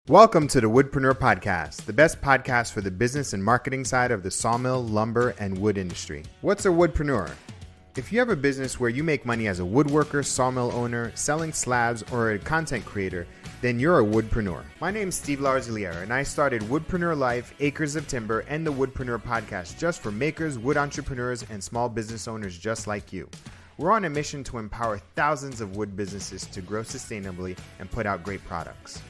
Welcome to the Woodpreneur podcast, the best podcast for the business and marketing side of the sawmill, lumber, and wood industry. What's a woodpreneur? If you have a business where you make money as a woodworker, sawmill owner, selling slabs, or a content creator, then you're a woodpreneur. My name's Steve Larziliere, and I started Woodpreneur Life, Acres of Timber, and the Woodpreneur podcast just for makers, wood entrepreneurs, and small business owners just like you. We're on a mission to empower thousands of wood businesses to grow sustainably and put out great products.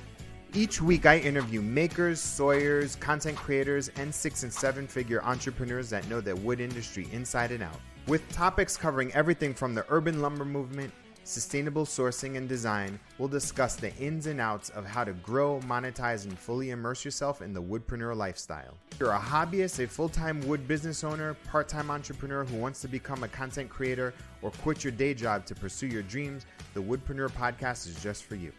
Each week, I interview makers, sawyers, content creators, and 6- and 7-figure entrepreneurs that know the wood industry inside and out. With topics covering everything from the urban lumber movement, sustainable sourcing and design, we'll discuss the ins and outs of how to grow, monetize, and fully immerse yourself in the woodpreneur lifestyle. If you're a hobbyist, a full-time wood business owner, part-time entrepreneur who wants to become a content creator, or quit your day job to pursue your dreams, the Woodpreneur podcast is just for you.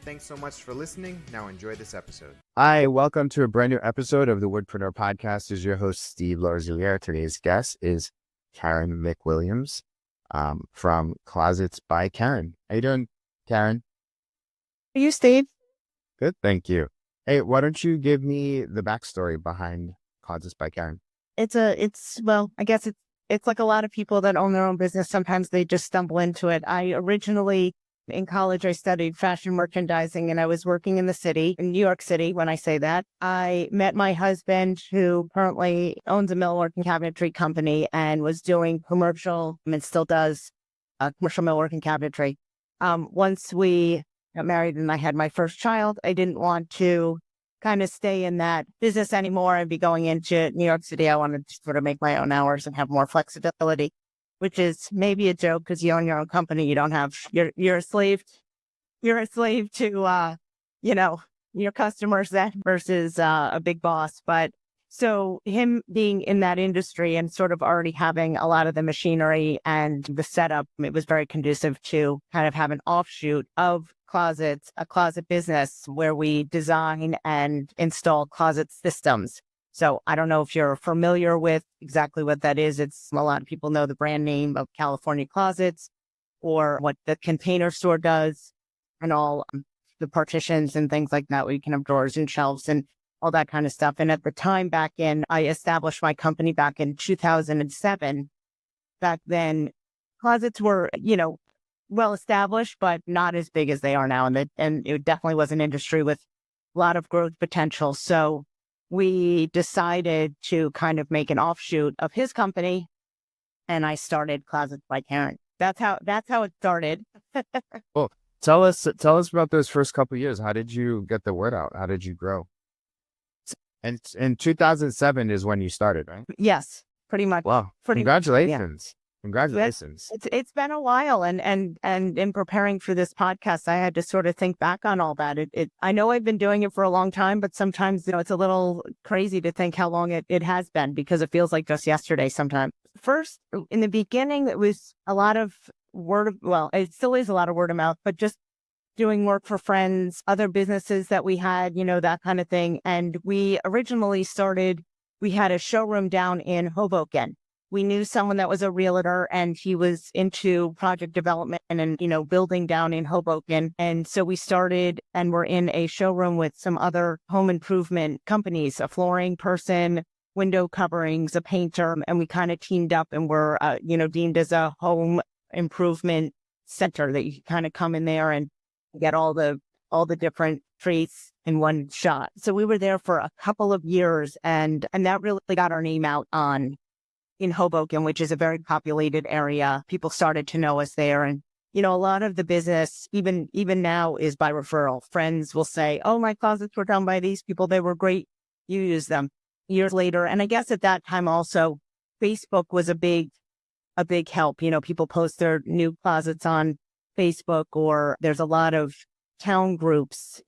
Thanks so much for listening. Now enjoy this episode. Hi, welcome to a brand new episode of the Woodpreneur podcast. This is your host, Steve Larziliere. Today's guest is Karen McWilliams from Closets by Karen. How you doing, Karen? Are you, Steve? Good, thank you. Hey, why don't you give me the backstory behind Closets by Karen? I guess it's like a lot of people that own their own business. Sometimes they just stumble into it. In college, I studied fashion merchandising, and I was working in the city, in New York City. When I say that, I met my husband, who currently owns a millwork and cabinetry company and was doing commercial, and still does, commercial millwork and cabinetry. Once we got married and I had my first child, I didn't want to kind of stay in that business anymore and be going into New York City. I wanted to sort of make my own hours and have more flexibility, which is maybe a joke because you own your own company. You don't have, you're a slave to, your customers then versus a big boss. But so him being in that industry and sort of already having a lot of the machinery and the setup, it was very conducive to kind of have an offshoot of Closets, a closet business where we design and install closet systems. So I don't know if you're familiar with exactly what that is. It's a lot of people know the brand name of California Closets or what the Container Store does and all the partitions and things like that, where you can have drawers and shelves and all that kind of stuff. And at the time I established my company back in 2007. Back then, closets were, well established, but not as big as they are now. And it definitely was an industry with a lot of growth potential. So we decided to kind of make an offshoot of his company, and I started Closets by Karen. That's how it started. Well, tell us about those first couple of years. How did you get the word out? How did you grow? And in 2007 is when you started, right? Yes, pretty much. Wow! Congratulations. Yeah. Congratulations. It's been a while, and in preparing for this podcast, I had to sort of think back on all that. I know I've been doing it for a long time, but sometimes, it's a little crazy to think how long it has been, because it feels like just yesterday sometimes. First, in the beginning, it was a lot of it still is a lot of word of mouth, but just doing work for friends, other businesses that we had, that kind of thing. And we originally we had a showroom down in Hoboken. We knew someone that was a realtor, and he was into project development and, building down in Hoboken. And so we started, and we're in a showroom with some other home improvement companies, a flooring person, window coverings, a painter, and we kind of teamed up and were, deemed as a home improvement center that you can kind of come in there and get all the different traits in one shot. So we were there for a couple of years, and that really got our name out in Hoboken, which is a very populated area. People started to know us there. And, a lot of the business, even now, is by referral. Friends will say, oh, my closets were done by these people. They were great. You use them. Years later. And I guess at that time also, Facebook was a big help. People post their new closets on Facebook, or there's a lot of town groups,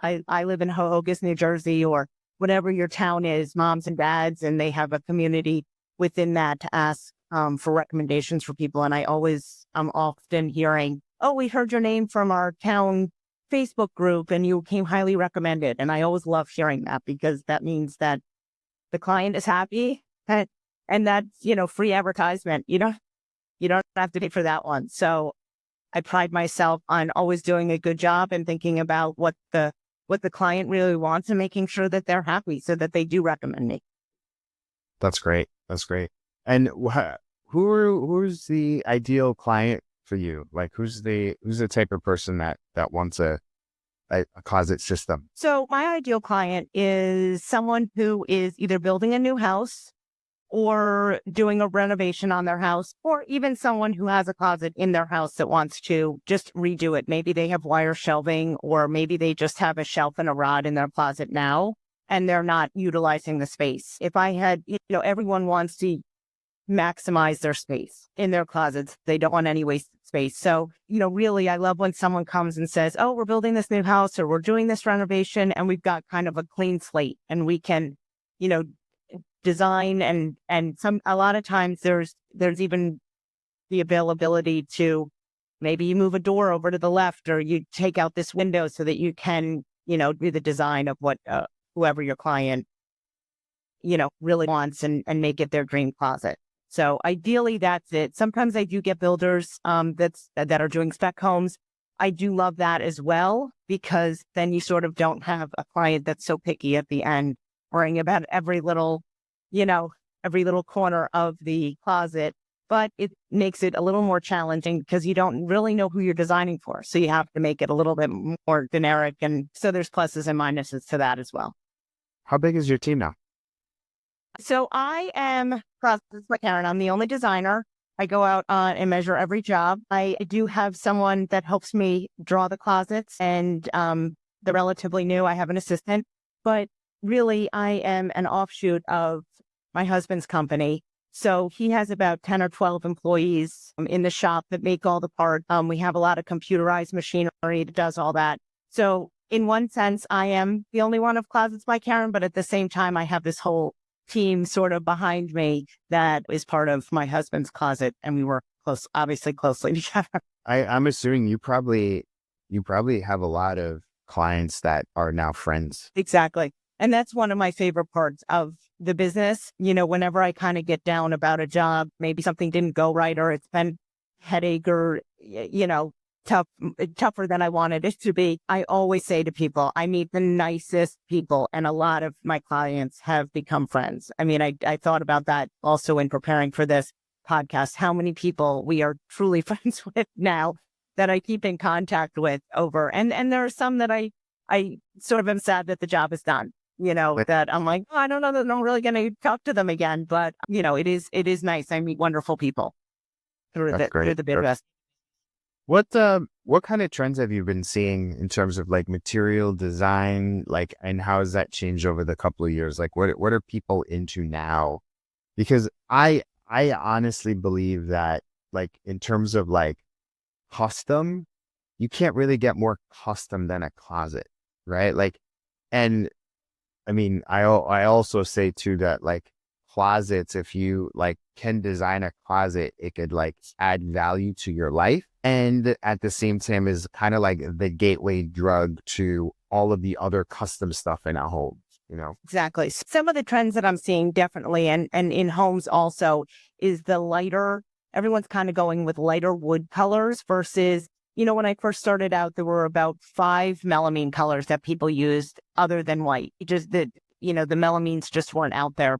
I live in Hohokus, New Jersey, or whatever your town is, moms and dads, and they have a community within that to ask for recommendations for people. And I'm often hearing, oh, we heard your name from our town Facebook group and you came highly recommended. And I always love hearing that, because that means that the client is happy, and that's, free advertisement. You don't have to pay for that one. So I pride myself on always doing a good job and thinking about what the what the client really wants and making sure that they're happy so that they do recommend me. That's great. That's great. And who's the ideal client for you? Like who's the type of person that wants a closet system? So my ideal client is someone who is either building a new house or doing a renovation on their house, or even someone who has a closet in their house that wants to just redo it. Maybe they have wire shelving, or maybe they just have a shelf and a rod in their closet now, and they're not utilizing the space. If I had, everyone wants to maximize their space in their closets. They don't want any wasted space. So, really, I love when someone comes and says, oh, we're building this new house or we're doing this renovation and we've got kind of a clean slate and we can, design and a lot of times there's even the availability to maybe you move a door over to the left or you take out this window so that you can, do the design of what whoever your client, really wants and make it their dream closet. So ideally that's it. Sometimes I do get builders that are doing spec homes. I do love that as well, because then you sort of don't have a client that's so picky at the end, worrying about every little corner of the closet. But it makes it a little more challenging because you don't really know who you're designing for. So you have to make it a little bit more generic. And so there's pluses and minuses to that as well. How big is your team now? So I am process by Karen. I'm the only designer. I go out and measure every job. I do have someone that helps me draw the closets, and they're relatively new. I have an assistant, but really I am an offshoot of my husband's company. So he has about 10 or 12 employees in the shop that make all the parts. We have a lot of computerized machinery that does all that. So in one sense, I am the only one of Closets by Karen, but at the same time, I have this whole team sort of behind me that is part of my husband's closet, and we work closely together. I'm assuming you probably have a lot of clients that are now friends. Exactly. And that's one of my favorite parts of the business. Whenever I kind of get down about a job, maybe something didn't go right or it's been headache or, tougher than I wanted it to be, I always say to people, I meet the nicest people, and a lot of my clients have become friends. I mean, I thought about that also in preparing for this podcast, how many people we are truly friends with now that I keep in contact with over. And there are some that I sort of am sad that the job is done, that I'm like, oh, I don't know that I'm really going to talk to them again. But, it is nice. I meet wonderful people through the business. What kind of trends have you been seeing in terms of like material design, and how has that changed over the couple of years? Like what are people into now? Because I honestly believe that in terms of custom, you can't really get more custom than a closet, right? And I mean, I also say too that closets, if you can design a closet, it could add value to your life. And at the same time is kind of the gateway drug to all of the other custom stuff in a home, Exactly. Some of the trends that I'm seeing definitely, and in homes also, is the lighter, everyone's kind of going with lighter wood colors versus, when I first started out, there were about 5 melamine colors that people used other than white. The melamines just weren't out there.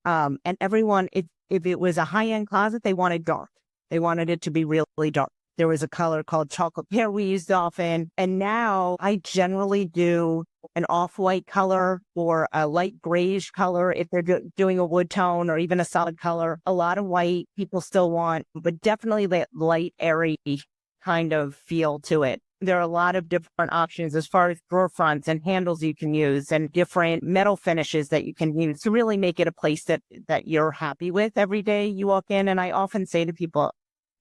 And everyone, if it was a high-end closet, they wanted dark. They wanted it to be really dark. There was a color called chocolate pear we used often. And now I generally do an off-white color or a light grayish color if they're doing a wood tone or even a solid color. A lot of white people still want, but definitely that light, airy kind of feel to it. There are a lot of different options as far as drawer fronts and handles you can use and different metal finishes that you can use to really make it a place that you're happy with every day you walk in. And I often say to people,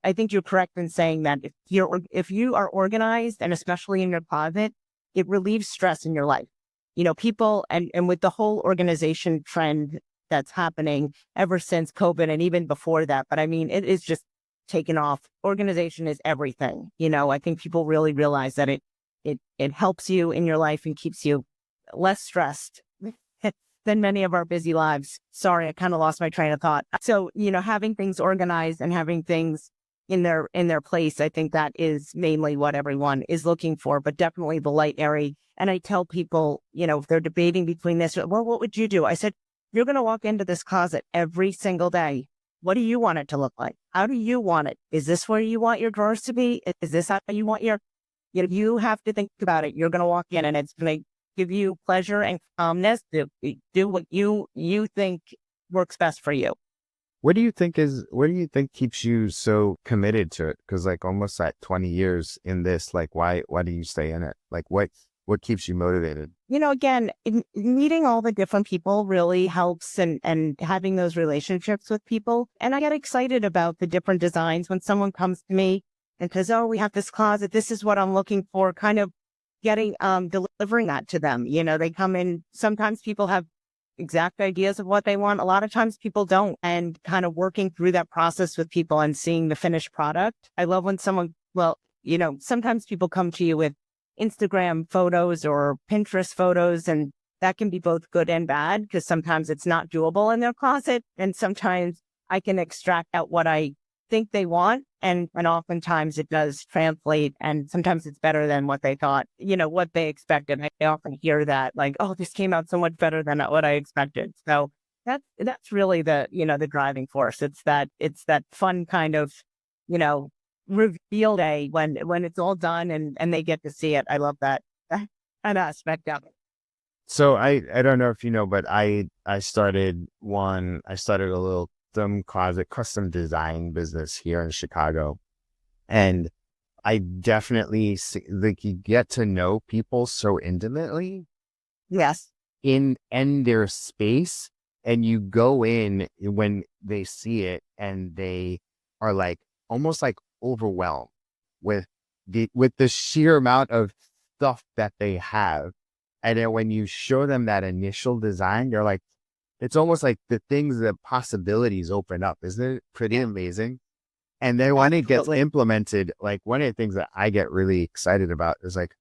I think you're correct in saying that if you are organized, and especially in your closet, it relieves stress in your life. People and with the whole organization trend that's happening ever since COVID and even before that. But I mean, it is just taken off. Organization is everything. I think people really realize that it helps you in your life and keeps you less stressed than many of our busy lives. Sorry, I kind of lost my train of thought. So, having things organized and having things in their place. I think that is mainly what everyone is looking for, but definitely the light, airy. And I tell people, if they're debating between this, well, what would you do? I said, you're going to walk into this closet every single day. What do you want it to look like? How do you want it? Is this where you want your drawers to be? Is this how you want you have to think about it. You're going to walk in and it's going to give you pleasure and calmness to do what you think works best for you. What do you think keeps you so committed to it? Because like almost at 20 years in this, like why do you stay in it? Like what keeps you motivated? Again, meeting all the different people really helps and having those relationships with people. And I get excited about the different designs when someone comes to me and says, oh, we have this closet. This is what I'm looking for. Kind of delivering that to them. They come in. Sometimes people have exact ideas of what they want. A lot of times people don't, and kind of working through that process with people and seeing the finished product. I love when sometimes people come to you with Instagram photos or Pinterest photos, and that can be both good and bad because sometimes it's not doable in their closet. And sometimes I can extract out what I think they want. And oftentimes it does translate, and sometimes it's better than what they thought, what they expected. I often hear that like, oh, this came out so much better than what I expected. So that's really the driving force. It's that fun kind of, reveal day when it's all done and they get to see it. I love that aspect of it. So I don't know if you know, but I started a little closet custom design business here in Chicago. And I definitely see, like, you get to know people so intimately. Yes. In their space, and you go in when they see it and they are like almost like overwhelmed with the sheer amount of stuff that they have. And then when you show them that initial design, you're like, it's almost like the possibilities open up. Isn't it pretty amazing? And then when it gets implemented, like one of the things that I get really excited about is like,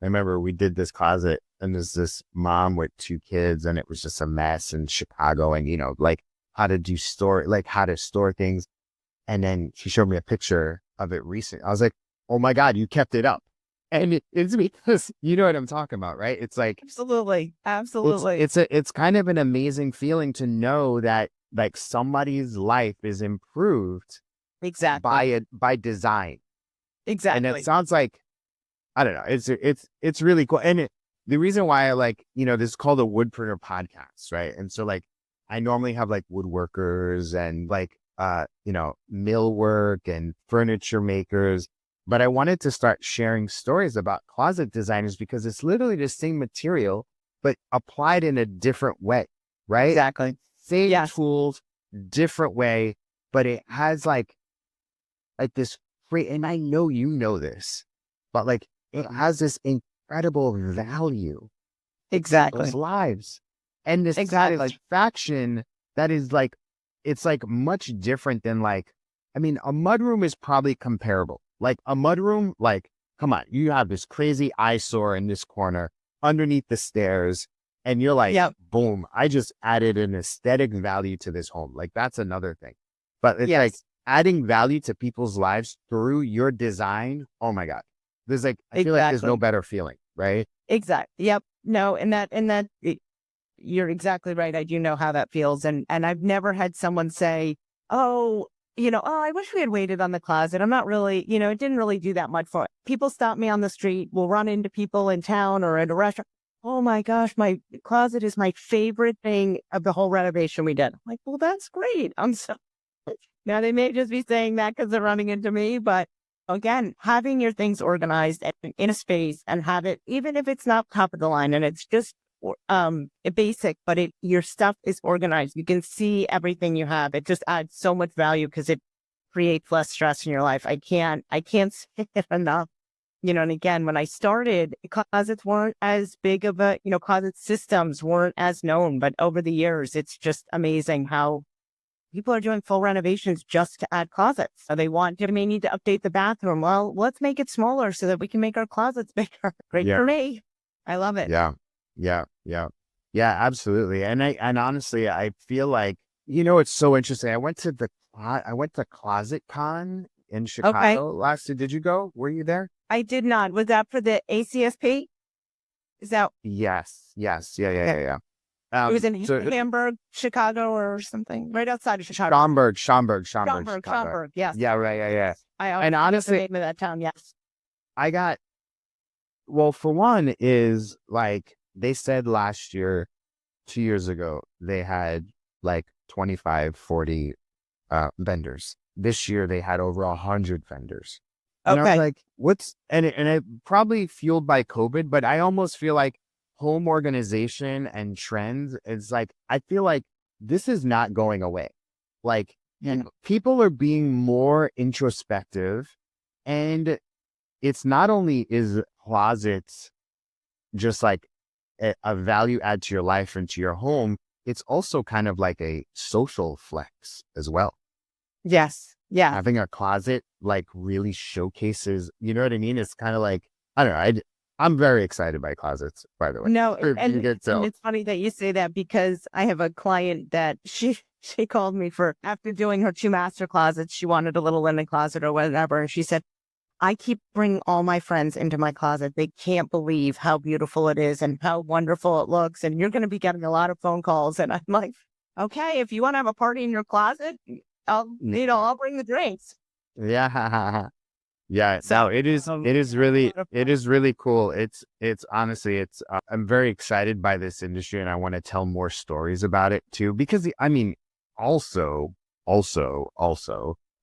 I remember we did this closet and there's this mom with 2 kids and it was just a mess in Chicago, and like how to store things. And then she showed me a picture of it recently. I was like, oh my God, you kept it up. And it's because you know what I'm talking about, right? It's like, absolutely. It's kind of an amazing feeling to know that like somebody's life is improved exactly by design. Exactly. And it sounds like, I don't know, it's really cool. And the reason why I like, this is called a Woodpreneur podcast, right? And so like I normally have like woodworkers and like millwork and furniture makers. But I wanted to start sharing stories about closet designers because it's literally the same material, but applied in a different way, right? Exactly. Same tools, different way, but it has like this great, and I know you know this, but like it has this incredible value. Exactly. Those lives. And this satisfaction that is like, it's like much different than like, I mean, a mudroom is probably comparable. Like a mudroom, like, come on, you have this crazy eyesore in this corner underneath the stairs, and you're like, boom, I just added an aesthetic value to this home. Like that's another thing. But it's like adding value to people's lives through your design. Oh my God. There's like, I feel like there's no better feeling, right? Exactly. Yep. No, you're exactly right. I do know how that feels. And I've never had someone say, oh, I wish we had waited on the closet. I'm not really, it didn't really do that much for it. People stop me on the street. We'll run into people in town or at a restaurant. Oh my gosh, my closet is my favorite thing of the whole renovation we did. I'm like, well, that's great. Now they may just be saying that because they're running into me, but again, having your things organized in a space and have it, even if it's not top of the line and it's just basic, but your stuff is organized. You can see everything you have. It just adds so much value because it creates less stress in your life. I can't say it enough. And again, when I started, closets weren't as big of a, closet systems weren't as known, but over the years, it's just amazing how people are doing full renovations just to add closets. So they may need to update the bathroom. Well, let's make it smaller so that we can make our closets bigger. Great for me. I love it. Yeah, absolutely. And honestly, I feel like, it's so interesting. I went to Closet Con in Chicago last year. Did you go? Were you there? I did not. Was that for the ACSP? Is that? Yes. Yeah. It was in So Hamburg, Chicago, or something, right outside of Chicago. Schaumburg, Chicago. Schaumburg. Yes. Yeah, right. Yeah. I And know honestly, the name of that town. Yes. well, for one is like they said last year, 2 years ago, they had like 25, 40 vendors. This year they had over 100 vendors. And I was like, and it probably fueled by COVID, but I almost feel like home organization and trends, it's like, I feel like this is not going away. Like people are being more introspective, and it's not only is closets just like a value add to your life and to your home, it's also kind of like a social flex as well. Yes. Yeah. Having a closet like really showcases, you know what I mean? It's kind of like, I don't know. I'm very excited by closets, by the way. No, and it's funny that you say that, because I have a client that she called me for, after doing her 2 master closets, she wanted a little linen closet or whatever. And she said, I keep bringing all my friends into my closet. They can't believe how beautiful it is and how wonderful it looks. And you're going to be getting a lot of phone calls. And I'm like, okay, if you want to have a party in your closet, I'll bring the drinks. Yeah. Yeah. So it is really cool. It's honestly, I'm very excited by this industry, and I want to tell more stories about it too, because I mean, also, I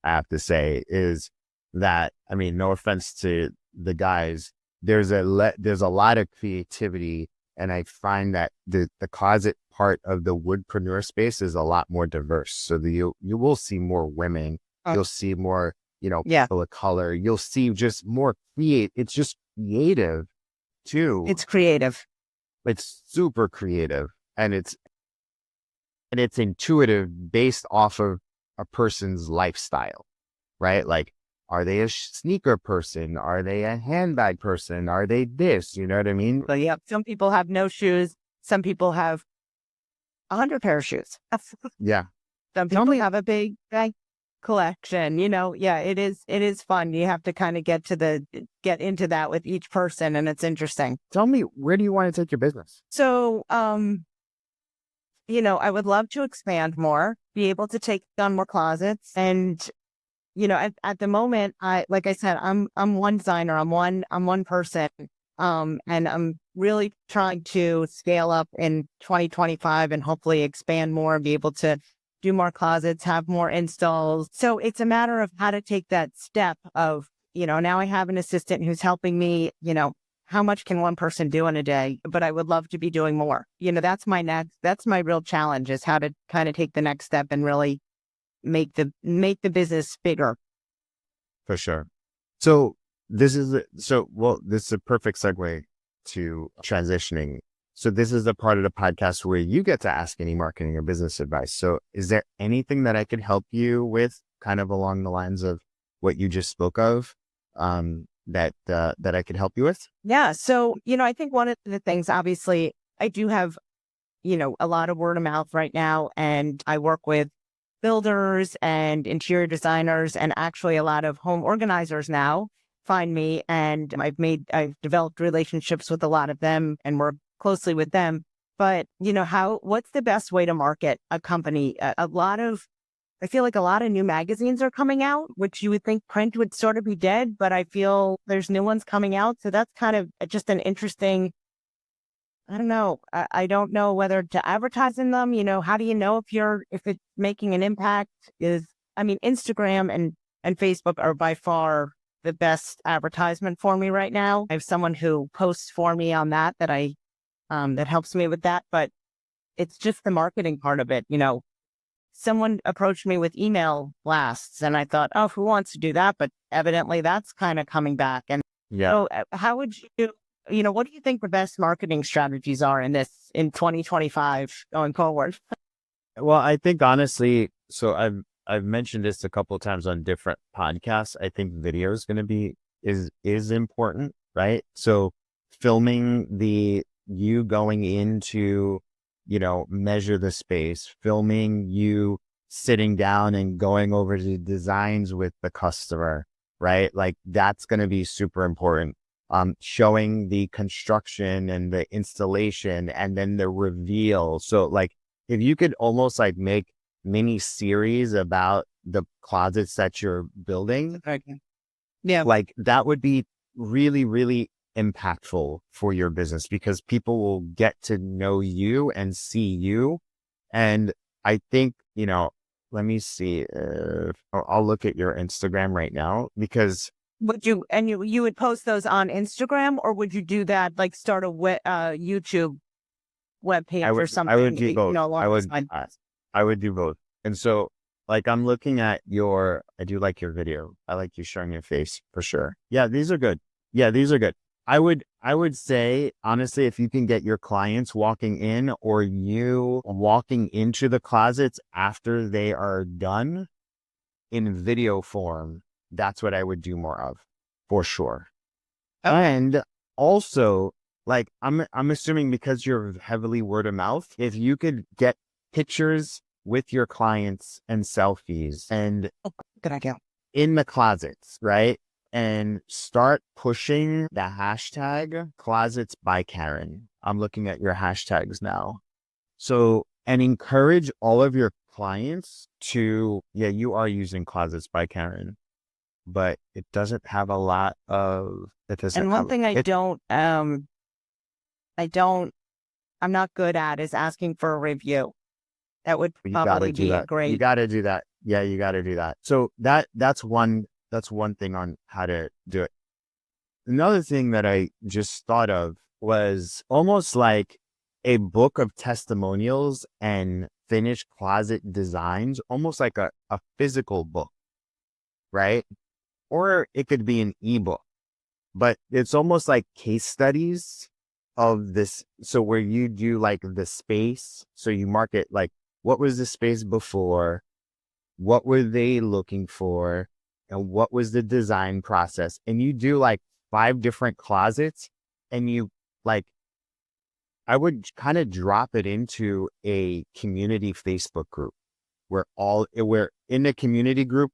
have to say is that, I mean, no offense to the guys, there's a lot of creativity, and I find that the closet part of the woodpreneur space is a lot more diverse. So you will see more women, you'll see more, people of color, you'll see just more it's just creative too. It's creative. It's super creative, and it's intuitive based off of a person's lifestyle, right? Like, are they a sneaker person? Are they a handbag person? Are they this? You know what I mean? But yeah, some people have no shoes. Some people have 100 pair of shoes. Yeah. Some people have a big collection. Yeah, it is fun. You have to kind of get into that with each person, and it's interesting. Tell me, where do you want to take your business? So, I would love to expand more, be able to take on more closets, and at the moment, like I said, I'm one designer, I'm one person, and I'm really trying to scale up in 2025 and hopefully expand more and be able to do more closets, have more installs. So it's a matter of how to take that step of, now I have an assistant who's helping me, how much can one person do in a day? But I would love to be doing more. That's my real challenge, is how to kind of take the next step and really make the business bigger. For sure. So this is a perfect segue to transitioning. So this is the part of the podcast where you get to ask any marketing or business advice. So is there anything that I could help you with, kind of along the lines of what you just spoke of, that I could help you with? Yeah. So, I think one of the things, obviously, I do have, a lot of word of mouth right now, and I work with builders and interior designers, and actually a lot of home organizers now find me, and I've developed relationships with a lot of them and work closely with them. But what's the best way to market a company? I feel like a lot of new magazines are coming out, which you would think print would sort of be dead, but I feel there's new ones coming out. So that's kind of just an interesting, I don't know. I don't know whether to advertise in them. How do you know if it's making an impact? Instagram and Facebook are by far the best advertisement for me right now. I have someone who posts for me on that helps me with that, but it's just the marketing part of it. Someone approached me with email blasts, and I thought, oh, who wants to do that? But evidently that's kind of coming back. And so how would you, what do you think the best marketing strategies are in 2025 going forward? Well, I think honestly, so I've mentioned this a couple of times on different podcasts. I think video is going to is important, right? So filming you going into, measure the space, filming you sitting down and going over the designs with the customer, right? Like that's going to be super important. Showing the construction and the installation and then the reveal. So like if you could almost like make mini series about the closets that you're building, yeah, like that would be really, really impactful for your business because people will get to know you and see you. And I think, let me see. I'll look at your Instagram right now because would you would post those on Instagram, or would you do that like start a YouTube webpage or something? I would do both. Along those lines? I would do both. And so like I'm looking at I do like your video. I like you showing your face for sure. Yeah, these are good. Yeah, these are good. I would say, honestly, if you can get your clients walking in or you walking into the closets after they are done in video form, that's what I would do more of for sure. Oh. And also, like, I'm assuming because you're heavily word of mouth, if you could get pictures with your clients and selfies and Good idea. in the closets, right? And start pushing the hashtag closets by Karen. I'm looking at your hashtags now. So, and encourage all of your clients to, you are using closets by Karen, but it doesn't have a lot of, it doesn't And one thing I'm not good at is asking for a review. That would probably be great. You got to do that. Yeah, you got to do that. So that's one thing on how to do it. Another thing that I just thought of was almost like a book of testimonials and finished closet designs, almost like a physical book, right? Or it could be an ebook, but it's almost like case studies of this. So where you do like the space, so you mark it like, what was the space before? What were they looking for? And what was the design process? And you do like 5 different closets and you like, I would kind of drop it into a community Facebook group where we're in the community group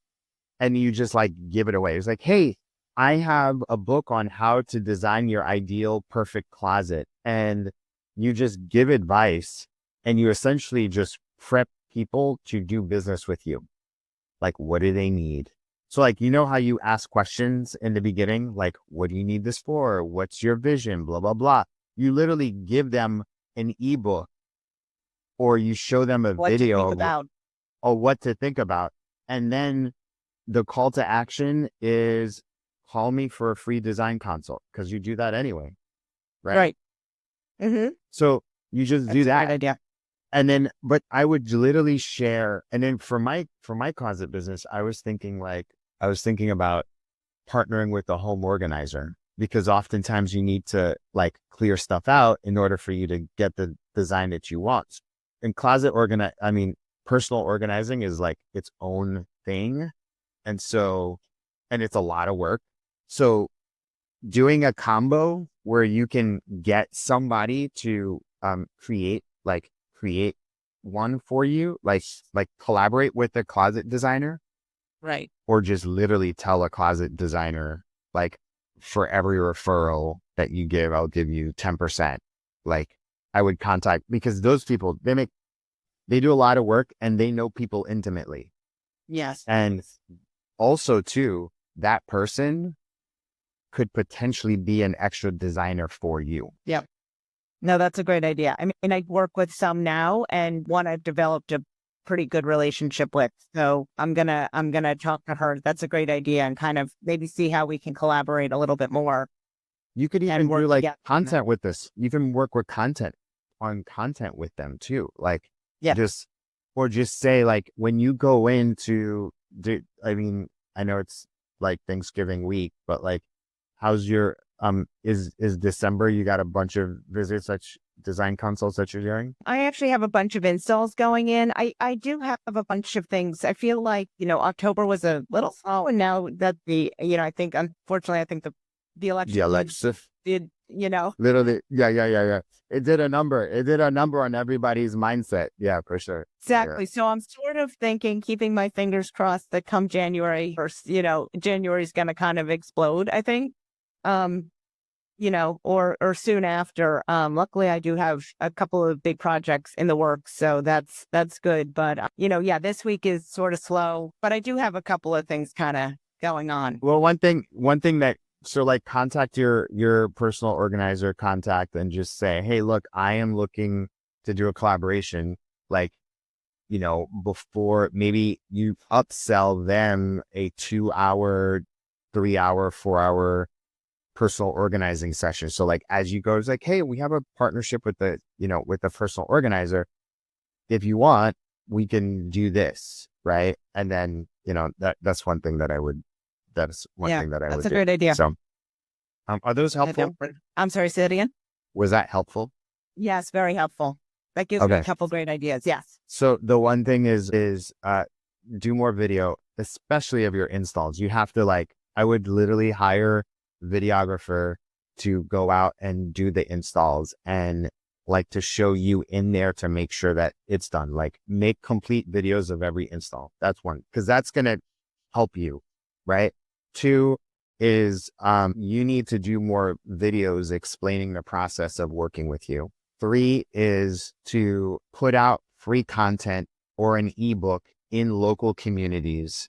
and you just like give it away. It's like, hey, I have a book on how to design your ideal perfect closet. And you just give advice and you essentially just prep people to do business with you. Like, what do they need? So like, how you ask questions in the beginning, like, what do you need this for? What's your vision? Blah, blah, blah. You literally give them an ebook or you show them a video of what to think about. And then the call to action is call me for a free design consult because you do that anyway. Right. Mm-hmm. So you just do that. That's a great idea. And then, but I would literally share. And then for my closet business, I was thinking about partnering with a home organizer because oftentimes you need to like clear stuff out in order for you to get the design that you want. And personal organizing is like its own thing. And it's a lot of work. So doing a combo where you can get somebody to create one for you, like collaborate with a closet designer, right? Or just literally tell a closet designer, like, for every referral that you give, I'll give you 10%. Like I would contact, because those people, they do a lot of work and they know people intimately. Yes. And also too, that person could potentially be an extra designer for you. Yep. No, that's a great idea. I mean, I work with some now and one I've developed a pretty good relationship with. So I'm going to talk to her. That's a great idea and kind of maybe see how we can collaborate a little bit more. You could even do like content with this. You can work with content with them too. Like just say like, when you go into I know it's like Thanksgiving week, but like, how's your, is December, you got a bunch of visits, such design consults that you're doing? I actually have a bunch of installs going in. I do have a bunch of things. I feel like, October was a little slow and now that I think, unfortunately, I think the election Literally. Yeah. It did a number. It did a number on everybody's mindset. Yeah, for sure. Exactly. So I'm sort of thinking, keeping my fingers crossed that come January, or, January is going to kind of explode, I think. Or soon after. Luckily I do have a couple of big projects in the works, so that's good. But, this week is sort of slow, but I do have a couple of things kind of going on. Well, one thing that, so like contact your personal organizer contact and just say, hey, look, I am looking to do a collaboration. Like, before maybe you upsell them a 2-hour, 3-hour, 4-hour personal organizing session. So like, as you go, it's like, hey, we have a partnership with the personal organizer. If you want, we can do this. Right. And then, that's one thing that I would, that's a great idea. So, are those helpful? I'm sorry, say it again. Was that helpful? Yes, very helpful. That gives me a couple great ideas. Yes. So the one thing is do more video, especially of your installs. You have to I would literally hire a videographer to go out and do the installs and to show you in there to make sure that it's done. Make complete videos of every install. That's one, because that's going to help you, right? 2 is you need to do more videos explaining the process of working with you. 3 is to put out free content or an ebook in local communities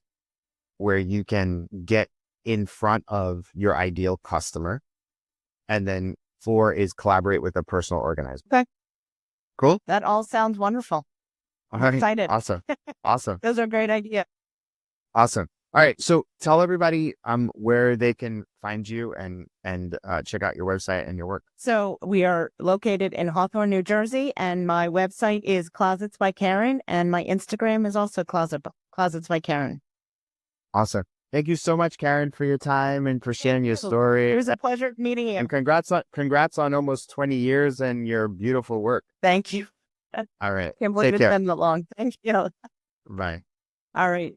where you can get in front of your ideal customer. And then 4 is collaborate with a personal organizer. Okay. Cool. That all sounds wonderful. I'm excited. Awesome. Those are great ideas. Awesome. All right. So tell everybody where they can find you and check out your website and your work. So we are located in Hawthorne, New Jersey, and my website is Closets by Karen, and my Instagram is also Closets by Karen. Awesome. Thank you so much, Karen, for your time and for sharing your story. It was a pleasure meeting you. And congrats on almost 20 years and your beautiful work. Thank you. All right. Can't believe it's been that long. Thank you. Bye. All right.